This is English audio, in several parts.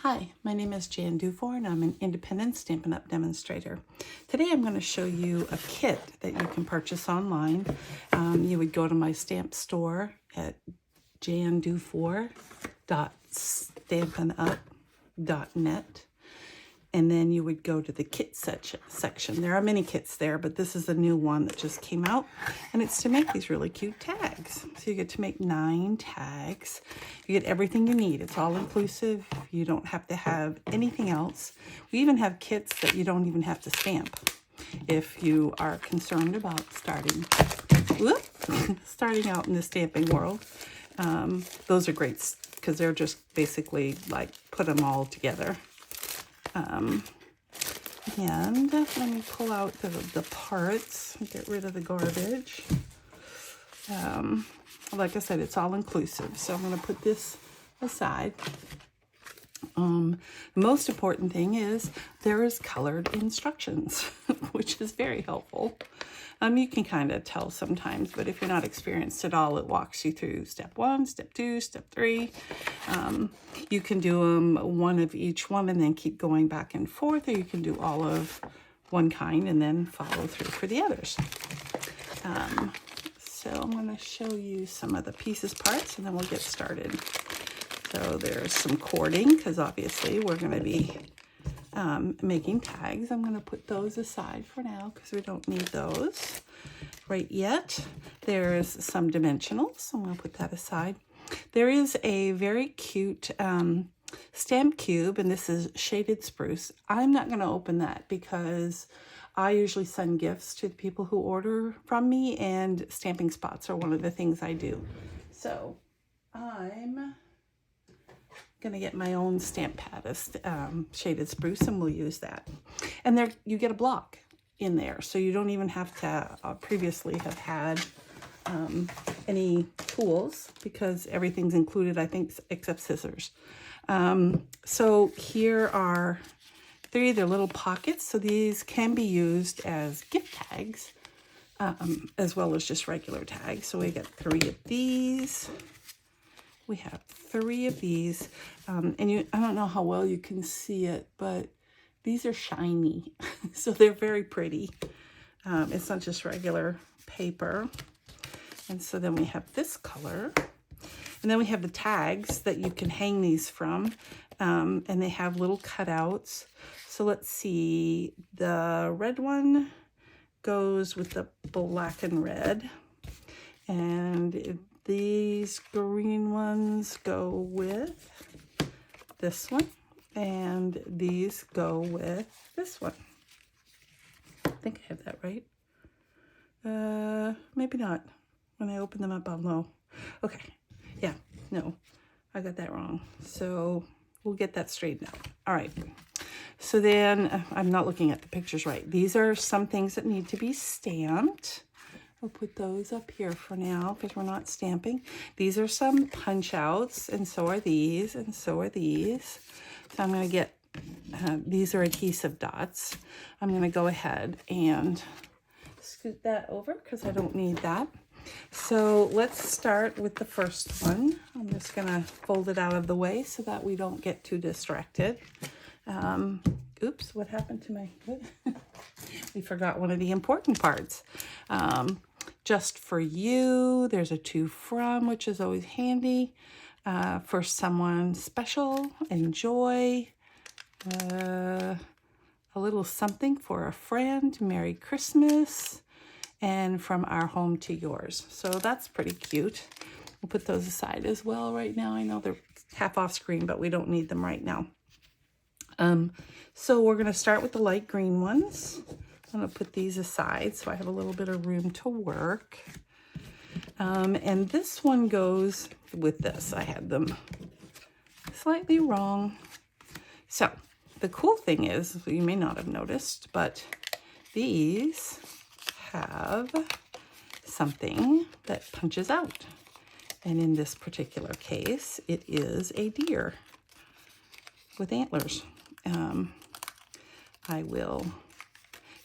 Hi, my name is Jan Dufour and I'm an independent Stampin' Up! Demonstrator. Today I'm going to show you a kit that you can purchase online. You would go to my stamp store at jandufour.stampinup.net, and then you would go to the kit section. There are many kits there, but this is a new one that just came out, and it's to make these really cute tags. So you get to make 9 tags. You get everything you need. It's all inclusive. You don't have to have anything else. We even have kits that you don't even have to stamp if you are concerned about starting out in the stamping world. Those are great because they're just basically like put them all together. And let me pull out the parts and get rid of the garbage. Like I said, it's all inclusive, so I'm going to put this aside. The most important thing is there is colored instructions, which is very helpful. You can kind of tell sometimes, but if you're not experienced at all, it walks you through step 1, step 2, step 3. You can do them one of each one and then keep going back and forth, or you can do all of one kind and then follow through for the others. So I'm going to show you some of the pieces parts and then we'll get started. So there's some cording because obviously we're going to be making tags. I'm going to put those aside for now because we don't need those right yet. There's some dimensionals, so I'm going to put that aside. There is a very cute stamp cube, and this is shaded spruce. I'm not going to open that because I usually send gifts to the people who order from me, and stamping spots are one of the things I do. So I'm going to get my own stamp pad of shaded spruce, and we'll use that. And there you get a block in there, so you don't even have to previously have had any tools because everything's included, I think, except scissors. So here are 3 of their little pockets. So these can be used as gift tags as well as just regular tags. So we got 3 of these. We have 3 of these, and I don't know how well you can see it, but these are shiny, so they're very pretty. It's not just regular paper. And so then we have this color, and then we have the tags that you can hang these from, and they have little cutouts. So let's see, the red one goes with the black and red, and these green ones go with this one, and these go with this one. I think I have that right. Maybe not. When I open them up, I'll know. Okay. Yeah, no, I got that wrong. So we'll get that straightened out. All right. So then I'm not looking at the pictures right. These are some things that need to be stamped. We'll put those up here for now because we're not stamping. These are some punch outs, and so are these, and so are these. So I'm going to get, these are adhesive dots. I'm going to go ahead and scoot that over because I don't need that. So let's start with the first one. I'm just going to fold it out of the way so that we don't get too distracted. Oops, what happened to my, we forgot one of the important parts. Just for you, there's a to from, which is always handy. For someone special, enjoy. A little something for a friend, Merry Christmas. And from our home to yours. So that's pretty cute. We'll put those aside as well right now. I know they're half off screen, but we don't need them right now. So we're going to start with the light green ones. I'm going to put these aside so I have a little bit of room to work. And this one goes with this. I had them slightly wrong. So the cool thing is, you may not have noticed, but these have something that punches out. And in this particular case, it is a deer with antlers.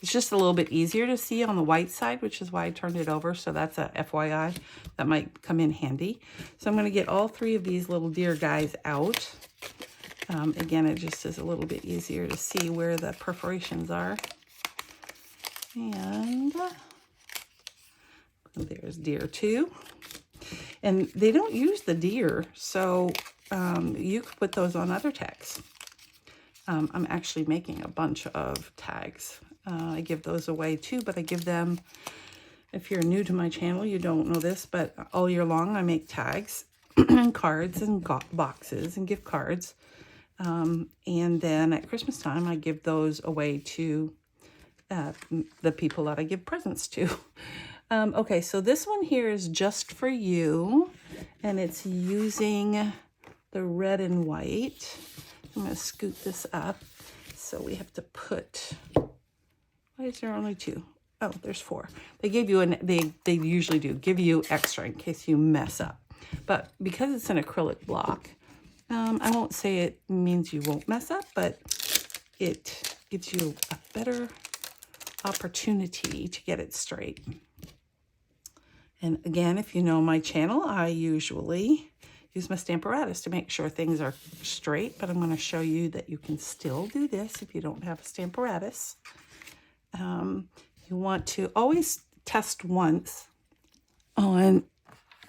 It's just a little bit easier to see on the white side, which is why I turned it over. So that's a FYI. That might come in handy. So I'm going to get all 3 of these little deer guys out. Again, it just is a little bit easier to see where the perforations are. And there's deer 2. And they don't use the deer, so you could put those on other tags. I'm actually making a bunch of tags. I give those away too, but I give them, if you're new to my channel, you don't know this, but all year long I make tags and cards and boxes and gift cards. And then at Christmas time, I give those away to the people that I give presents to. Okay, so this one here is just for you, and it's using the red and white. I'm going to scoot this up. So we have to put, why is there only 2? Oh, there's 4. They gave you, they usually do give you extra in case you mess up. But because it's an acrylic block, I won't say it means you won't mess up, but it gives you a better opportunity to get it straight. And again, if you know my channel, I usually use my Stamparatus to make sure things are straight, but I'm going to show you that you can still do this if you don't have a Stamparatus. You want to always test once on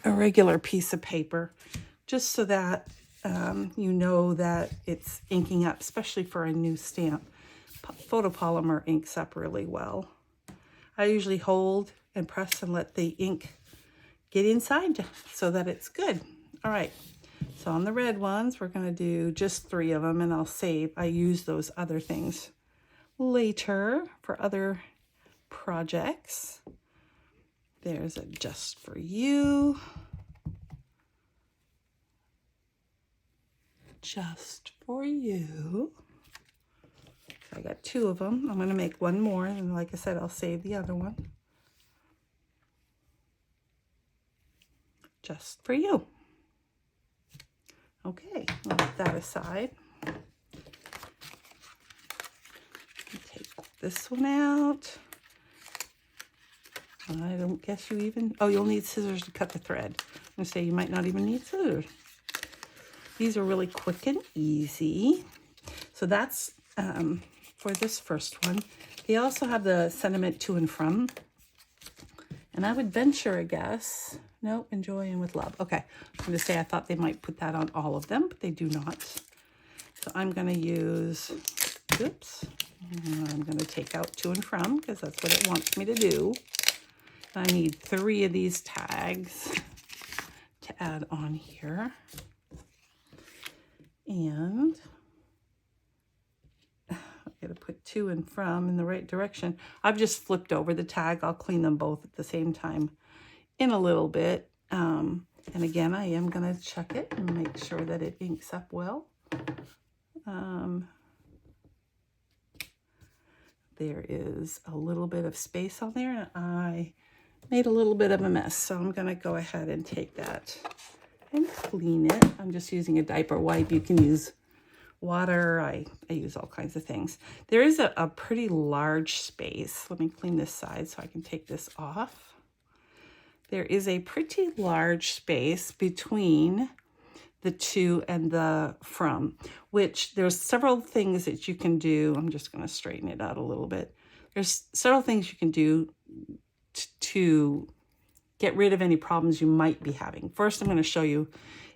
a regular piece of paper, just so that you know that it's inking up, especially for a new stamp. Photopolymer inks up really well. I usually hold and press and let the ink get inside so that it's good. All right, so on the red ones, we're going to do just 3 of them, and I'll save. I use those other things later for other projects. There's a just for you. Just for you. I got 2 of them. I'm going to make 1 more, and like I said, I'll save the other one. Just for you. Okay, I'll put that aside. Take this one out. I don't guess you even, oh, you'll need scissors to cut the thread. I'm going to say you might not even need scissors. These are really quick and easy. So that's for this first one. They also have the sentiment to and from. And I would venture a guess. No, enjoy and with love. Okay, I'm going to say I thought they might put that on all of them, but they do not. So I'm going to use, oops, I'm going to take out to and from because that's what it wants me to do. I need 3 of these tags to add on here. And I'm going to put to and from in the right direction. I've just flipped over the tag. I'll clean them both at the same time in a little bit. And again, I am going to check it and make sure that it inks up well. There is a little bit of space on there, and I made a little bit of a mess. So I'm going to go ahead and take that and clean it. I'm just using a diaper wipe. You can use water. I use all kinds of things. There is a pretty large space. Let me clean this side so I can take this off. There is a pretty large space between the to and the from, which there's several things that you can do. I'm just going to straighten it out a little bit. There's several things you can do to get rid of any problems you might be having. First, I'm going to show you,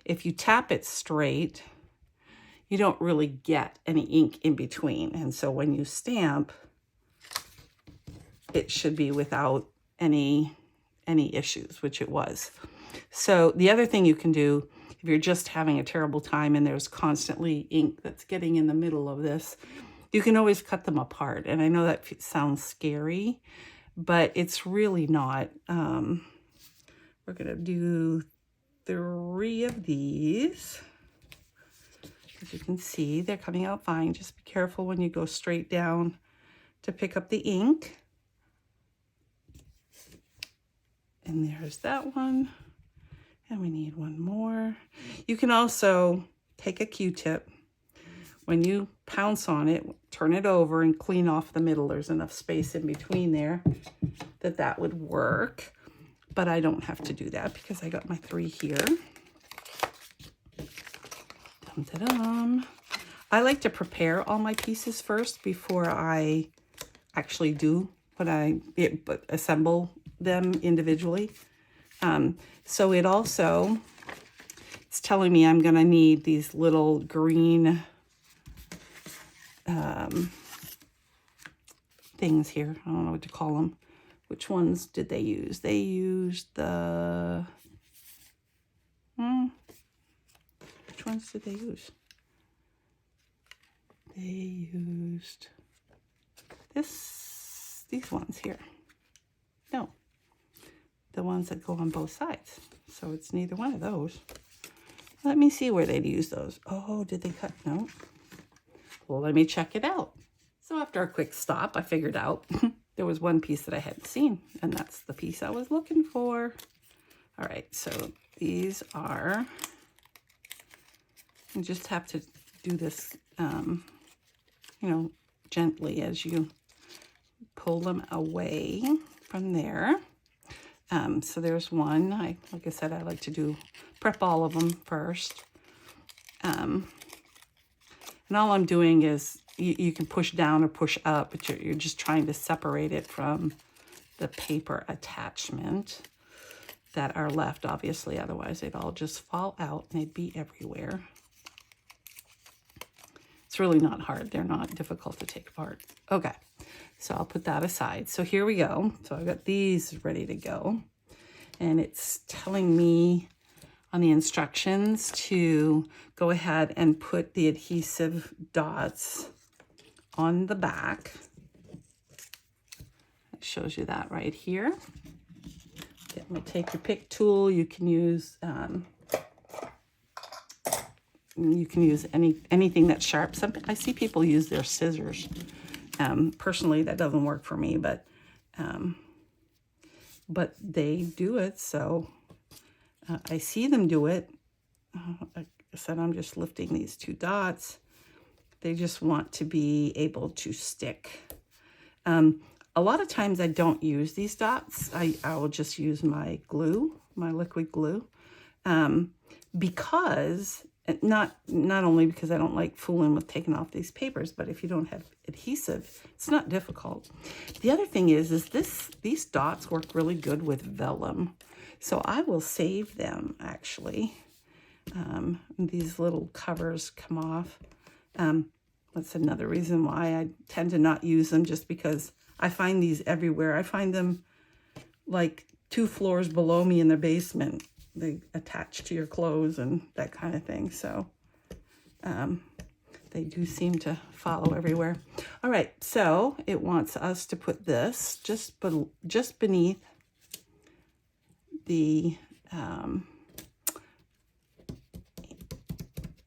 if you tap it straight, you don't really get any ink in between. And so when you stamp, it should be without any issues, which it was. So the other thing you can do, if you're just having a terrible time and there's constantly ink that's getting in the middle of this, you can always cut them apart. And I know that sounds scary, but it's really not. We're going to do 3 of these. As you can see, they're coming out fine. Just be careful when you go straight down to pick up the ink. And there's that one. And we need 1 more. You can also take a Q-tip. When you pounce on it, turn it over and clean off the middle. There's enough space in between there that would work. But I don't have to do that because I got my 3 here. Dum-da-dum. I like to prepare all my pieces first before I actually do what assemble them individually. So it's telling me I'm going to need these little green things here. I don't know what to call them. Which ones did they use? They used the... which ones did they use? They used these ones here. No, the ones that go on both sides. So it's neither one of those. Let me see where they'd use those. Oh, did they cut? No. Well, let me check it out. So after a quick stop, I figured out there was one piece that I hadn't seen, and that's the piece I was looking for. All right, so these are, you just have to do this, you know, gently as you pull them away from there. So there's one. Like I said, I like to prep all of them first. And all I'm doing is, you can push down or push up, but you're just trying to separate it from the paper attachment that are left, obviously. Otherwise, they'd all just fall out and they'd be everywhere. It's really not hard. They're not difficult to take apart. Okay, so I'll put that aside. So here we go. So I've got these ready to go. And it's telling me on the instructions to go ahead and put the adhesive dots on the back. It shows you that right here. Okay, I'm going to take your pick tool. You can use anything that's sharp. I see people use their scissors. Personally, that doesn't work for me, but they do it, so I see them do it. Like I said, I'm just lifting these two dots. They just want to be able to stick. A lot of times I don't use these dots. I will just use my glue, my liquid glue, because not only because I don't like fooling with taking off these papers, but if you don't have adhesive, it's not difficult. The other thing is these dots work really good with vellum, so I will save them actually. These little covers come off. That's another reason why I tend to not use them, just because I find these everywhere. I find them like 2 floors below me in the basement. They attach to your clothes and that kind of thing. So they do seem to follow everywhere. All right, so it wants us to put this just beneath the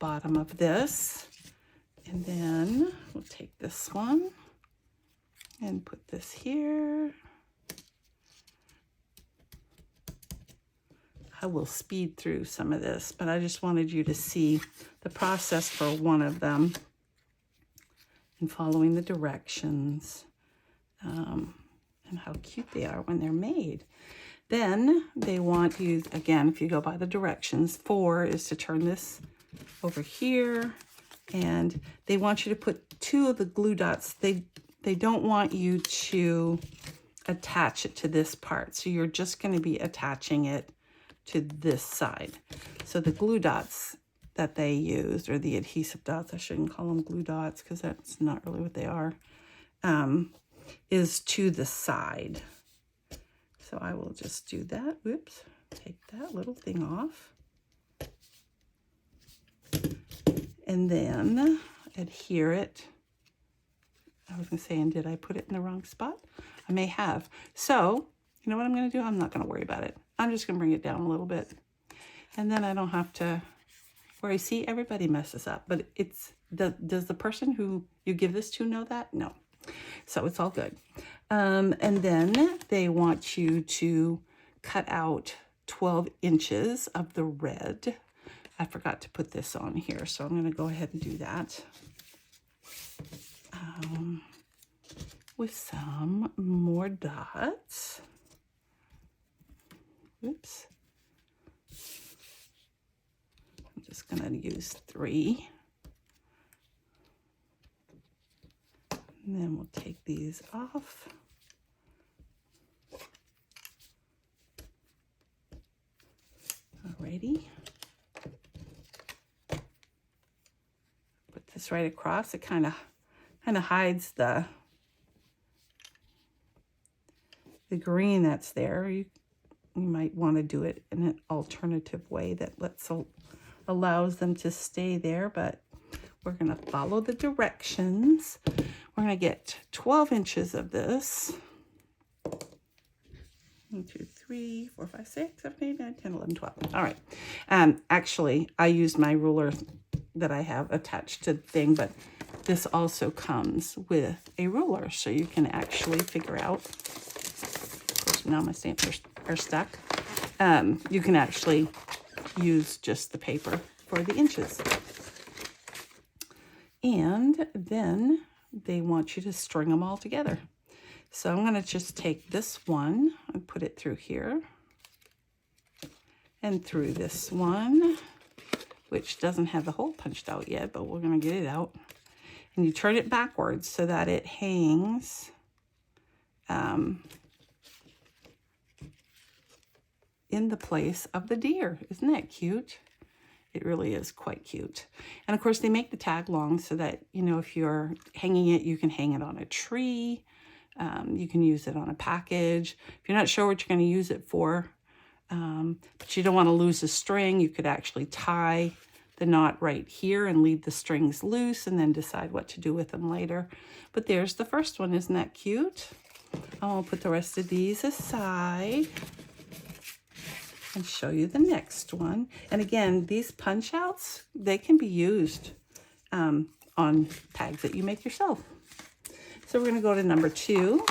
bottom of this. And then we'll take this one and put this here. I will speed through some of this, but I just wanted you to see the process for one of them and following the directions, and how cute they are when they're made. Then they want you, again, if you go by the directions, 4 is to turn this over here, and they want you to put 2 of the glue dots. They don't want you to attach it to this part, so you're just going to be attaching it to this side. So the glue dots that they used, or the adhesive dots, I shouldn't call them glue dots because that's not really what they are, is to the side. So I will just do that. Whoops, take that little thing off. And then adhere it. I was going to say, and did I put it in the wrong spot? I may have. So, you know what I'm going to do? I'm not going to worry about it. I'm just going to bring it down a little bit. And then I don't have to worry. See, everybody messes up. But does the person who you give this to know that? No. So it's all good. And then they want you to cut out 12 inches of the red. I forgot to put this on here, so I'm going to go ahead and do that. With some more dots. Oops. I'm just going to use 3. And then we'll take these off. Alrighty. Put this right across. It kind of hides the green that's there. You might want to do it in an alternative way that allows them to stay there, but we're going to follow the directions. We're going to get 12 inches of this. 1, 2, 3, 4, 5, 6, 7, 8, 9, 10, 11, 12. All right. Actually, I used my ruler that I have attached to the thing, but this also comes with a ruler, so you can actually figure out. Of course, now my stamps are stuck. You can actually use just the paper for the inches. And then they want you to string them all together. So I'm going to just take this one and put it through here and through this one, which doesn't have the hole punched out yet, but we're going to get it out. And you turn it backwards so that it hangs in the place of the deer. Isn't that cute? It really is quite cute. And of course, they make the tag long so that, you know, if you're hanging it, you can hang it on a tree. You can use it on a package. If you're not sure what you're going to use it for, but you don't want to lose the string, you could actually tie the knot right here and leave the strings loose and then decide what to do with them later. But there's the first one. Isn't that cute? I'll put the rest of these aside and show you the next one. And again, these punch outs, they can be used on tags that you make yourself. So we're going to go to number 2.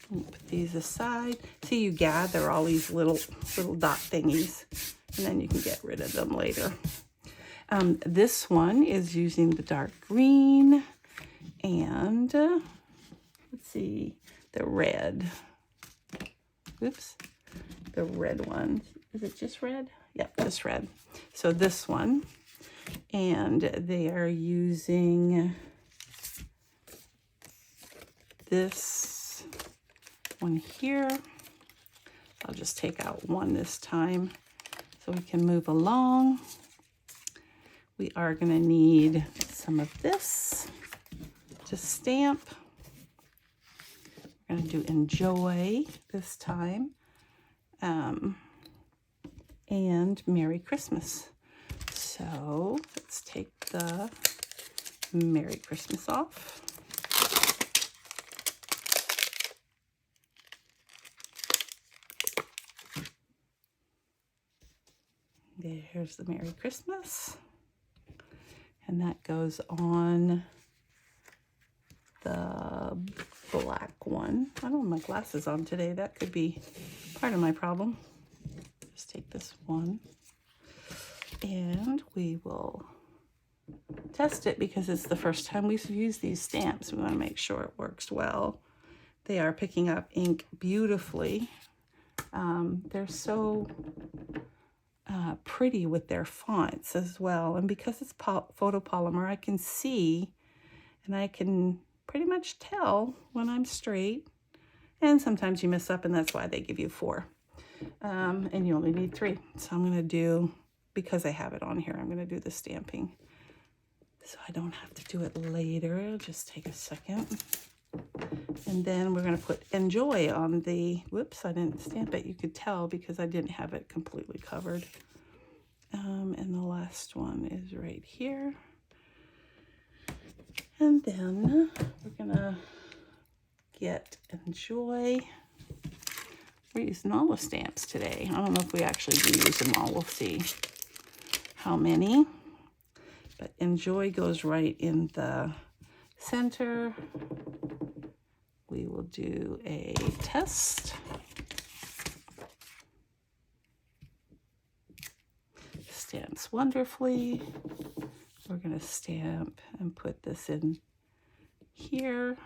Put these aside. See, you gather all these little dot thingies, and then you can get rid of them later. This one is using the dark green and let's see, the red. Oops, the red one. Is it just red? Yep, just red. So this one, and they are using this one here. I'll just take out one this time so we can move along. We are going to need some of this to stamp. We're going to do Enjoy this time, and Merry Christmas. So let's take the Merry Christmas off. There's the Merry Christmas. And that goes on the black one. I don't have my glasses on today. That could be part of my problem. Just take this one. And we will test it because it's the first time we've used these stamps. We want to make sure it works well. They are picking up ink beautifully. They're so pretty with their fonts as well. And because it's photopolymer, I can see and I can pretty much tell when I'm straight. And sometimes you mess up, and that's why they give you 4. And you only need 3. So I'm going to do, because I have it on here, I'm going to do the stamping. So I don't have to do it later. It'll just take a second. And then we're going to put Enjoy on the, whoops, I didn't stamp it. You could tell because I didn't have it completely covered. And the last one is right here. And then we're going to get Enjoy. We're using all the stamps today. I don't know if we actually do use them all. We'll see how many. But Enjoy goes right in the center. We will do a test. Stamps wonderfully. We're going to stamp and put this in here.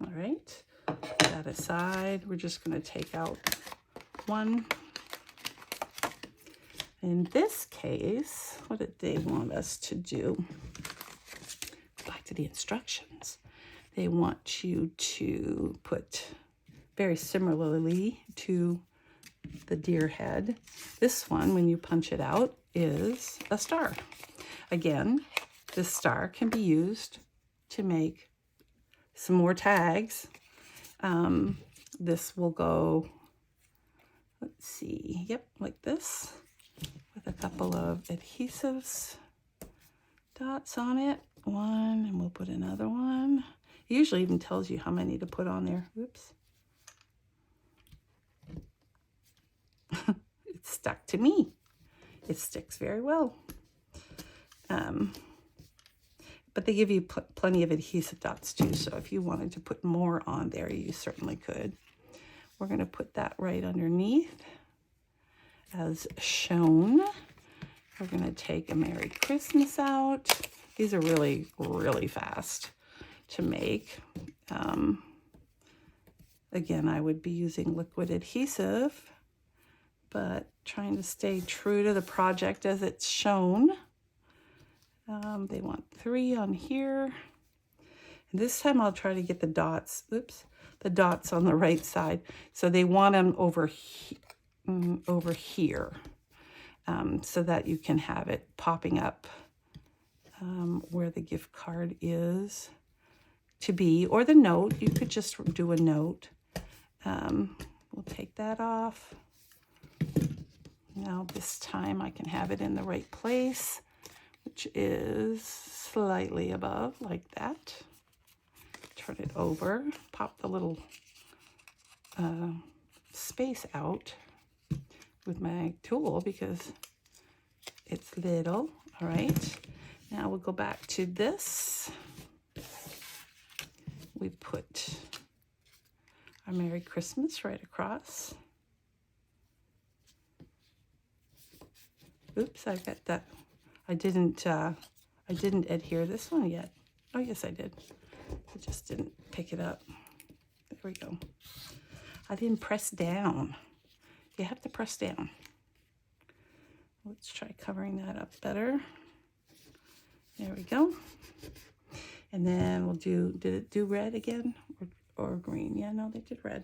All right, that aside. We're just going to take out one. In this case, what did they want us to do? Back to the instructions. They want you to put, very similarly to the deer head, this one, when you punch it out, is a star. Again, this star can be used to make some more tags. This will go, let's see, yep, like this, with a couple of adhesives dots on it. One, and we'll put another one. It usually even tells you how many to put on there. Whoops. It's stuck to me. It sticks very well. But they give you plenty of adhesive dots too, so if you wanted to put more on there, you certainly could. We're going to put that right underneath as shown. We're going to take a Merry Christmas out. These are really, really fast to make. Again, I would be using liquid adhesive, but trying to stay true to the project as it's shown. They want 3 on here. And this time I'll try to get the dots, oops, the dots on the right side. So they want them over here, so that you can have it popping up where the gift card is to be, or the note. You could just do a note. We'll take that off. Now this time I can have it in the right place, which is slightly above, like that. Turn it over, pop the little space out with my tool because it's little. All right, now we'll go back to this. We put our Merry Christmas right across. Oops, I got that. I didn't adhere this one yet. Oh, yes, I did. I just didn't pick it up. There we go. I didn't press down. You have to press down. Let's try covering that up better. There we go. And then we'll do, did it do red again or green? Yeah, no, they did red.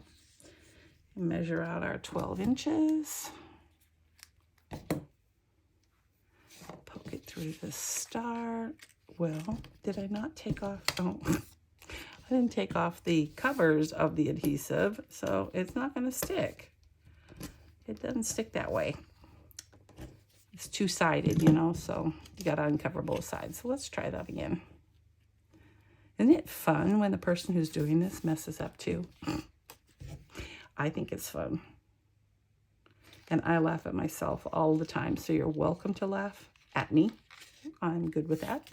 Measure out our 12 inches. Poke it through the star. Well, did I not take off? Oh, I didn't take off the covers of the adhesive, so it's not going to stick. It doesn't stick that way. It's two-sided, you know, so you got to uncover both sides. So let's try that again. Isn't it fun when the person who's doing this messes up too? I think it's fun. And I laugh at myself all the time, so you're welcome to laugh at me. I'm good with that.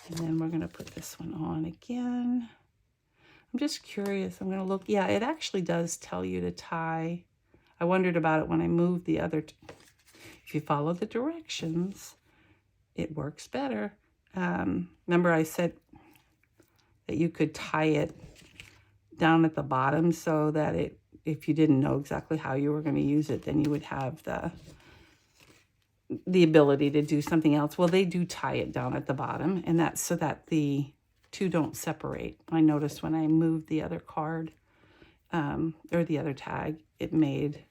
And then we're going to put this one on again. I'm just curious. I'm going to look. Yeah, it actually does tell you to tie. I wondered about it when I moved the other. If you follow the directions, it works better. Remember I said that you could tie it down at the bottom so that it, if you didn't know exactly how you were going to use it, then you would have the ability to do something else. Well, they do tie it down at the bottom, and that's so that the two don't separate. I noticed when I moved the other card or the other tag, it made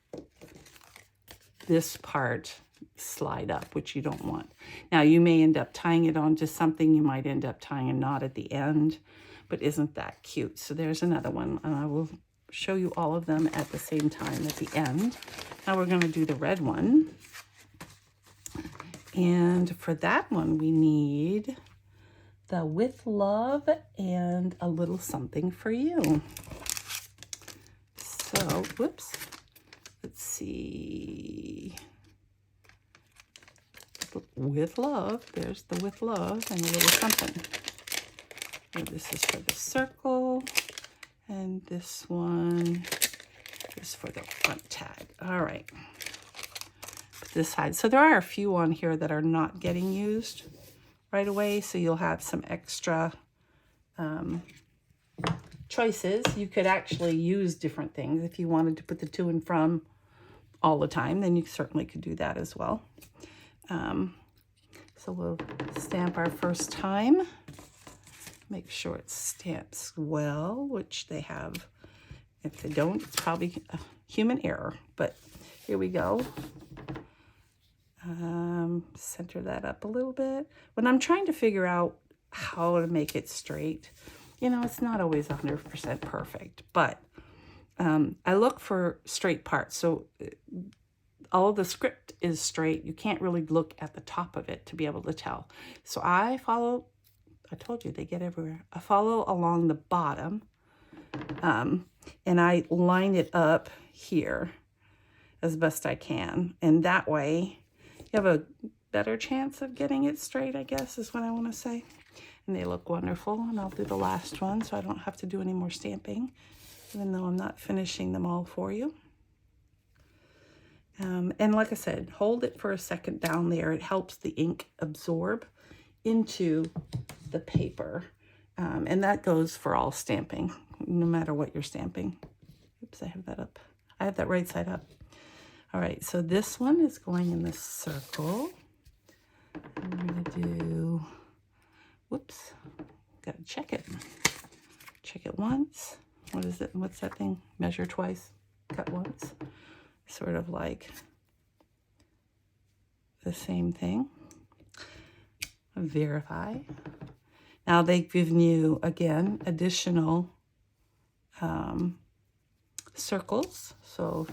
this part slide up, which you don't want. Now, you may end up tying it onto something. You might end up tying a knot at the end, but isn't that cute? So there's another one, and I will show you all of them at the same time at the end. Now we're going to do the red one. And for that one, we need the With Love and a Little Something for You. So, whoops. Let's see. With Love. There's the With Love and a Little Something. And this is for the circle. And this one is for the front tag. All right. This side. So there are a few on here that are not getting used right away, so you'll have some extra choices. You could actually use different things. If you wanted to put the to and from all the time, then you certainly could do that as well. So we'll stamp our first time. Make sure it stamps well, which they have. If they don't, it's probably a human error, but here we go. Center that up a little bit. When I'm trying to figure out how to make it straight, you know, it's not always 100% perfect, but I look for straight parts. So all of the script is straight. You can't really look at the top of it to be able to tell. So I told you they get everywhere. I follow along the bottom, and I line it up here as best I can. And that way you have a better chance of getting it straight, I guess is what I want to say. And they look wonderful. And I'll do the last one so I don't have to do any more stamping, even though I'm not finishing them all for you. And like I said, hold it for a second down there. It helps the ink absorb into the paper. And that goes for all stamping, no matter what you're stamping. Oops, I have that up. I have that right side up. All right, so this one is going in the circle. I'm going to do, whoops, got to check it. Check it once. What is it? What's that thing? Measure twice, cut once. Sort of like the same thing. Verify. Now they've given you, again, additional circles. So,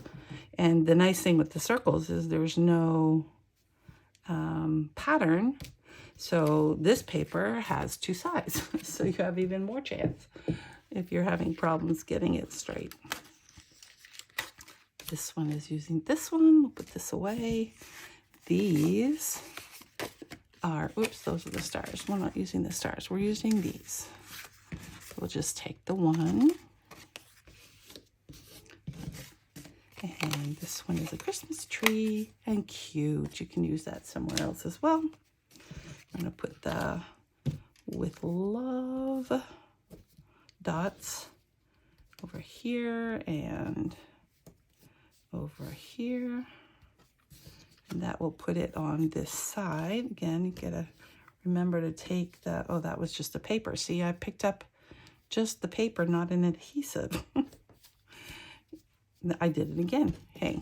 and the nice thing with the circles is there's no pattern. So this paper has two sides. So you have even more chance if you're having problems getting it straight. This one is using this one. We'll put this away. These are, oops, those are the stars. We're not using the stars. We're using these. We'll just take the one. And this one is a Christmas tree and cute. You can use that somewhere else as well. I'm going to put the with love dots over here and over here. And that will put it on this side. Again, you gotta remember to take the, oh, that was just the paper. See, I picked up just the paper, not an adhesive. I did it again. Hey,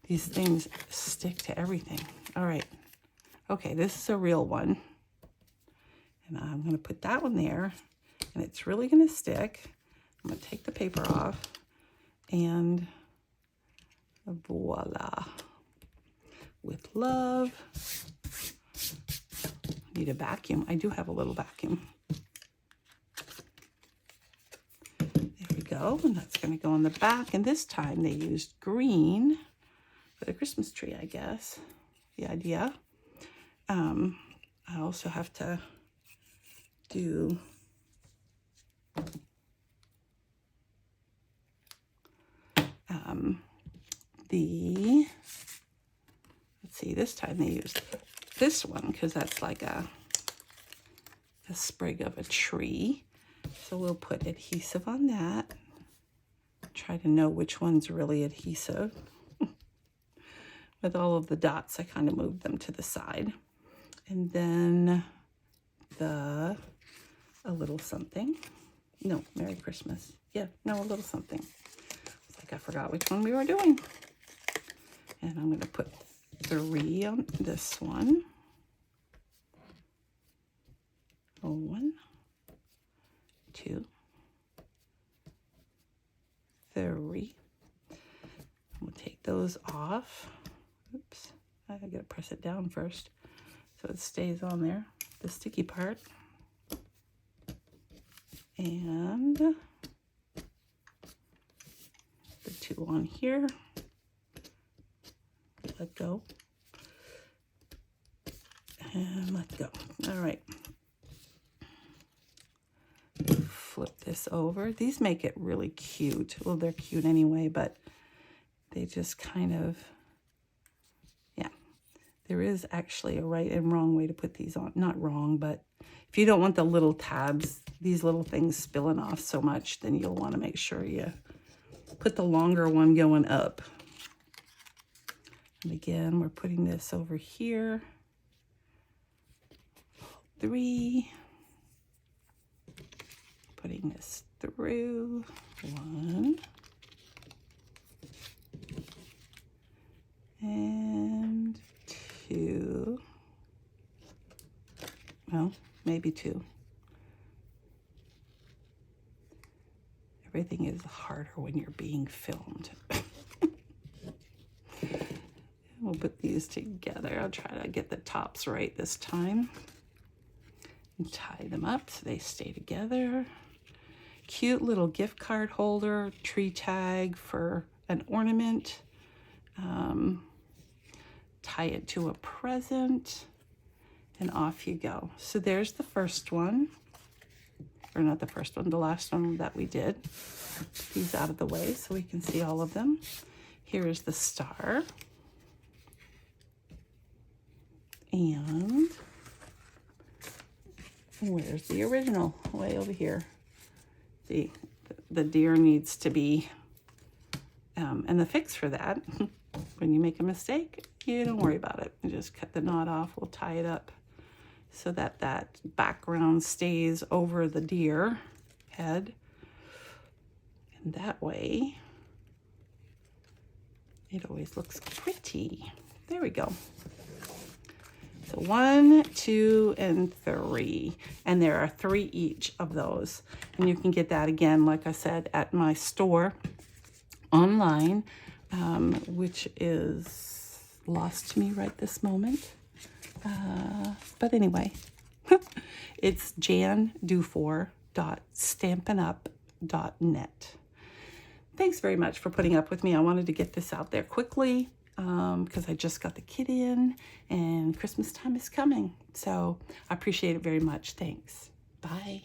these things stick to everything. All right. Okay, this is a real one. And I'm gonna put that one there, and it's really gonna stick. I'm gonna take the paper off, and voila. With love. Need a vacuum. I do have a little vacuum. There we go. And that's going to go on the back. And this time they used green for the Christmas tree, I guess. The idea. I also have to do let's see, this time they used this one because that's like a sprig of a tree. So we'll put adhesive on that. Try to know which one's really adhesive. With all of the dots, I kind of moved them to the side. And then a little something. No, Merry Christmas. Yeah, no, a little something. It's like I forgot which one we were doing. And I'm going to put 3 on this one. 1, 2, 3. We'll take those off. Oops, I gotta press it down first so it stays on there, the sticky part. And the 2 on here. Let go. And let go. All right. Flip this over. These make it really cute. Well, they're cute anyway, but they just kind of, yeah. There is actually a right and wrong way to put these on. Not wrong, but If you don't want the little tabs, these little things spilling off so much, then you'll want to make sure you put the longer one going up. And again, we're putting this over here. 3. Putting this through. 1. And 2. Well, maybe 2. Everything is harder when you're being filmed. We'll put these together. I'll try to get the tops right this time. And tie them up so they stay together. Cute little gift card holder, tree tag for an ornament. Tie it to a present, and off you go. So there's the first one. Or not the first one, the last one that we did. Put these out of the way so we can see all of them. Here is the star. And where's the original? Way over here. See, the deer needs to be, and the fix for that, when you make a mistake, you don't worry about it. You just cut the knot off. We'll tie it up so that that background stays over the deer head. And that way, it always looks pretty. There we go. So 1, 2, and 3. And there are 3 each of those. And you can get that again, like I said, at my store online, which is lost to me right this moment. But anyway, it's jandufour.stampinup.net. Thanks very much for putting up with me. I wanted to get this out there quickly because I just got the kid in and Christmas time is coming. So I appreciate it very much. Thanks. Bye.